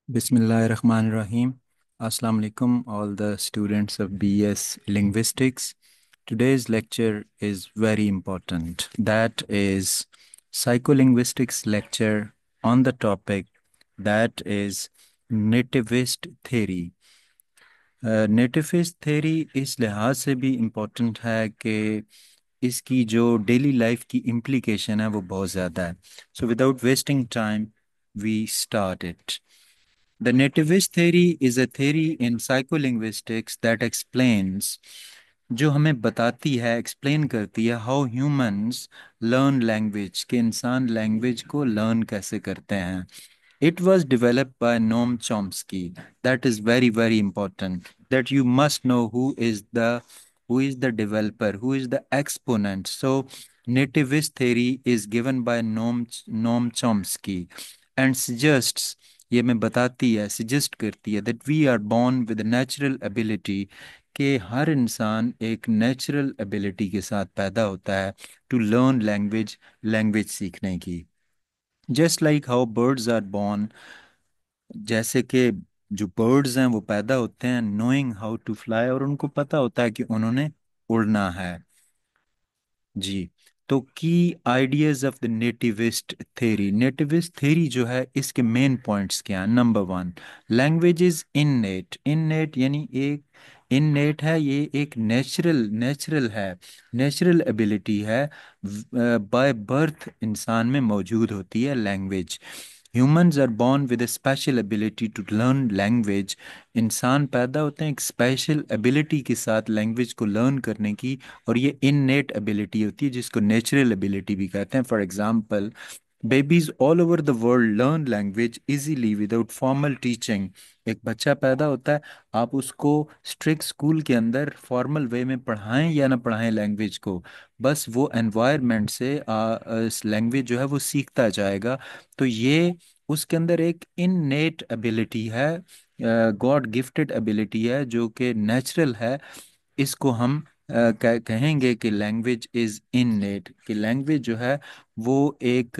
Bismillahirrahmanirrahim. Assalamu alaikum, all the students of BS Linguistics. Today's lecture is very important. That is psycholinguistics lecture on the topic that is nativist theory. Nativist theory इस लिहाज से भी important है कि इसकी जो daily life की implication है वो बहुत ज़्यादा है. So without wasting time we start it. The nativist theory is a theory in psycholinguistics that explains, जो हमें बताती है, एक्सप्लेन करती है हाउ ह्यूमंस लर्न लैंग्वेज, कि इंसान लैंग्वेज को लर्न कैसे करते हैं. It was developed by Noam Chomsky. That is very, very important. That you must know who is the developer, who is the exponent. So nativist theory is given by Noam Chomsky and suggests, ये में बताती है, suggest करती है, that we are born with a natural ability, कि हर इंसान एक natural ability के साथ पैदा होता है टू लर्न लैंग्वेज, लैंग्वेज सीखने की. Just like how birds are born, जैसे कि जो बर्ड्स हैं वो पैदा होते हैं नोइंग हाउ टू फ्लाई, और उनको पता होता है कि उन्होंने उड़ना है. जी. तो की ideas of the nativist theory, nativist theory जो है इसके मेन पॉइंट्स क्या हैं. Number one, language is innate. Innate यानी एक इननेट है, ये एक नेचुरल नेचुरल है, नेचुरल एबिलिटी है, बाय बर्थ इंसान में मौजूद होती है language. Humans are born with a special ability to learn language. इंसान पैदा होते हैं एक स्पेशल एबिलिटी के साथ लैंग्वेज को लर्न करने की, और ये इननेट एबिलिटी होती है जिसको नेचुरल एबिलिटी भी कहते हैं. For example, babies all over the world learn language easily without formal teaching. एक बच्चा पैदा होता है, आप उसको स्ट्रिक्ट स्कूल के अंदर फॉर्मल वे में पढ़ाएं या ना पढ़ाएं लैंग्वेज को, बस वो एनवायरनमेंट से इस लैंग्वेज जो है वो सीखता जाएगा. तो ये उसके अंदर एक इननेट एबिलिटी है, गॉड गिफ्टेड एबिलिटी है जो कि नेचुरल है. इसको हम कहेंगे कि लैंग्वेज इज इननेट, कि लैंग्वेज जो है वो एक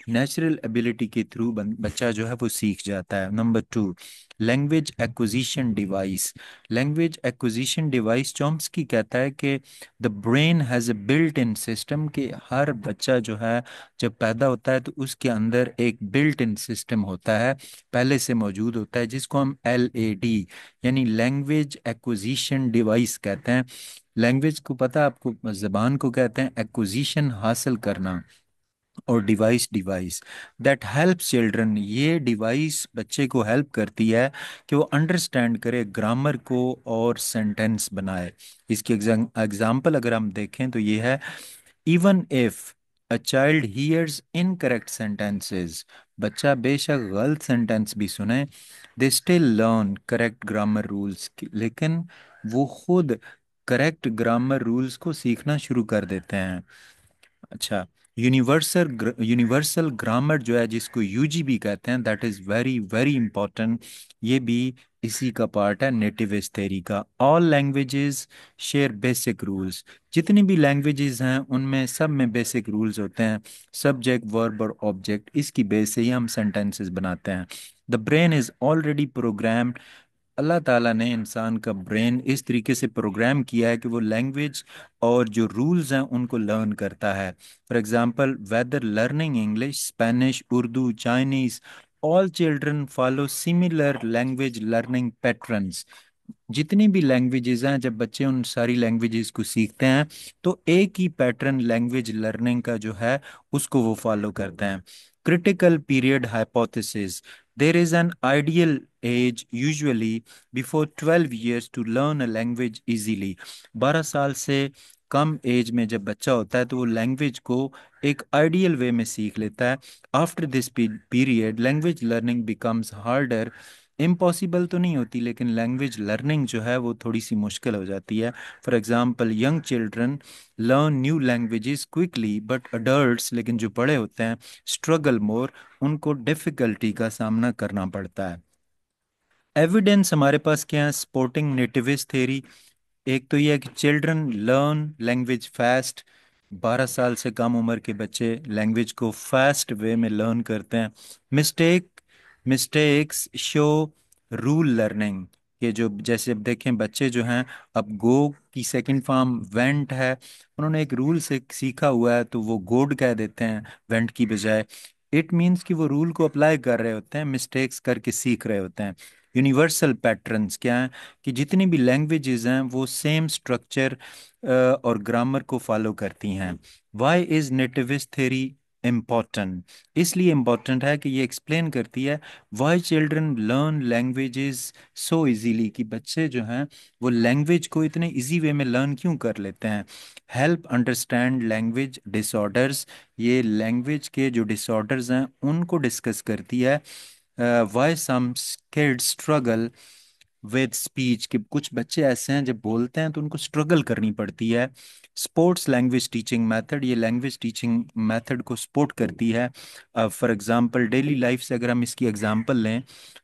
नेचुरल एबिलिटी के थ्रू बच्चा जो है वो सीख जाता है. Number two, language acquisition device. Language acquisition device Chomsky कहता है कि the brain has a built in system, कि हर बच्चा जो है जब पैदा होता है तो उसके अंदर एक बिल्ट इन सिस्टम होता है, पहले से मौजूद होता है, जिसको हम LAD यानी लैंग्वेज एक्विजिशन डिवाइस कहते हैं. लैंग्वेज को पता है आपको, जबान को कहते हैं एक्विजिशन, हासिल करना, और device device that help children. ये डिवाइस बच्चे को हेल्प करती है कि वो अंडरस्टैंड करे ग्रामर को और सेंटेंस बनाए. इसकी एग्जाम्पल अगर हम देखें तो ये है, even if a child hears incorrect sentences, बच्चा बेशक गलत सेंटेंस भी सुने, they still learn correct grammar rules, लेकिन वो खुद करेक्ट ग्रामर रूल्स को सीखना शुरू कर देते हैं. अच्छा, यूनिवर्सल ग्रामर जो है जिसको UGB कहते हैं, that is very very important. ये भी इसी का पार्ट है नेटिविस्ट थ्योरी का. All languages share basic rules. जितनी भी लैंग्वेजेस हैं उनमें सब में बेसिक रूल्स होते हैं, सब्जेक्ट वर्ब और ऑब्जेक्ट, इसकी बेस से ही हम सेंटेंसेस बनाते हैं. The brain is already programmed. Allah ताला ने इंसान का ब्रेन इस तरीके से प्रोग्राम किया है कि वो लैंग्वेज और जो रूल्स हैं उनको लर्न करता है. For example, whether learning English, Spanish, Urdu, Chinese, all children follow similar language learning patterns. जितनी भी लैंग्वेजेस हैं, जब बच्चे उन सारी लैंग्वेजेस को सीखते हैं तो एक ही पैटर्न लैंग्वेज लर्निंग का जो है उसको वो फॉलो करते हैं. Critical period hypothesis. There is an ideal age usually before 12 years to learn a language easily. 12 साल से कम एज में जब बच्चा होता है तो वो लैंग्वेज को एक आइडियल वे में सीख लेता है. After this period language learning becomes harder. Impossible तो नहीं होती, लेकिन लैंग्वेज लर्निंग जो है वो थोड़ी सी मुश्किल हो जाती है. For example, young children learn new languages quickly, but adults, लेकिन जो बड़े होते हैं, स्ट्रगल मोर, उनको डिफिकल्टी का सामना करना पड़ता है. एविडेंस हमारे पास क्या है सपोर्टिंग नेटिविस्ट थ्योरी. एक तो यह है कि चिल्ड्रन लर्न लैंग्वेज फास्ट. 12 साल से कम उम्र के बच्चे लैंग्वेज को फास्ट वे में लर्न करते हैं. Mistake mistakes show rule learning. ये जो जैसे अब देखें बच्चे जो हैं, अब गो की सेकंड फॉर्म वेंट है, उन्होंने एक रूल से सीखा हुआ है तो वो गोड कह देते हैं वेंट की बजाय। इट मीन्स कि वो रूल को अप्लाई कर रहे होते हैं, मिस्टेक्स करके सीख रहे होते हैं। यूनिवर्सल पैटर्न्स क्या हैं, कि जितनी भी लैंग्वेजेस हैं वो सेम स्ट्रक्चर और ग्रामर को फॉलो करती हैं। Why is nativist theory important? इसलिए इम्पॉर्टेंट है कि ये एक्सप्लेन करती है why children learn languages so easily, कि बच्चे जो हैं वो लैंग्वेज को इतने इजी वे में लर्न क्यों कर लेते हैं। हेल्प अंडरस्टैंड लैंग्वेज डिसऑर्डर्स, ये लैंग्वेज के जो डिसऑर्डर्स हैं उनको डिस्कस करती है। Why some kids struggle with speech, कि कुछ बच्चे ऐसे हैं जब बोलते हैं तो उनको स्ट्रगल करनी पड़ती है। स्पोर्ट्स लैंग्वेज टीचिंग मेथड, ये लैंग्वेज टीचिंग मेथड को सपोर्ट करती है। फॉर एग्जांपल डेली लाइफ से अगर हम इसकी एग्जांपल लें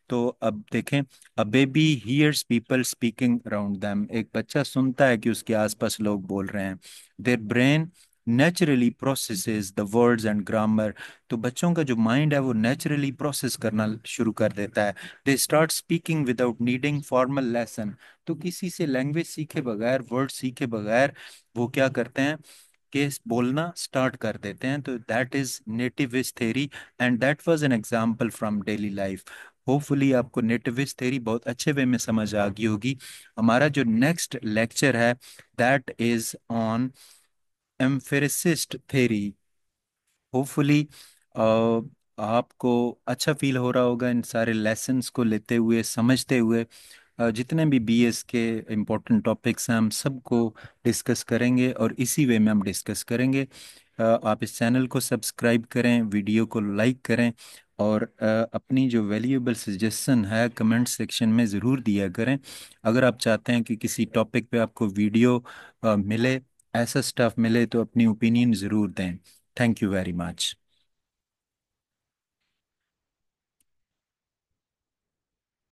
तो अब देखें, a baby hears people speaking around them, एक बच्चा सुनता है कि उसके आसपास लोग बोल रहे हैं। Their brain naturally processes the words and grammar, तो बच्चों का जो माइंड है वो नेचुरली प्रोसेस करना शुरू कर देता है। They start speaking without needing formal lesson, तो किसी से लैंग्वेज सीखे बगैर, वर्ड सीखे बगैर वो क्या करते हैं कि बोलना स्टार्ट कर देते हैं। तो that is nativist theory and that was an example from daily life. Hopefully आपको नेटिविस्ट थ्योरी बहुत अच्छे वे में समझ आ गई होगी। हमारा जो नेक्स्ट लेक्चर है that is on empiricist theory. Hopefully आपको अच्छा फील हो रहा होगा इन सारे लेसन्स को लेते हुए, समझते हुए। जितने भी बीएस के इम्पोर्टेंट टॉपिक्स हैं हम सबको डिस्कस करेंगे और इसी वे में हम डिस्कस करेंगे। आप इस चैनल को सब्सक्राइब करें, वीडियो को लाइक करें और अपनी जो वैल्यूएबल सजेशन है कमेंट सेक्शन में ज़रूर दिया करें। अगर आप चाहते हैं कि किसी टॉपिक पे आपको वीडियो मिले, ऐसा स्टफ मिले, तो अपनी ओपिनियन ज़रूर दें। Thank you very much.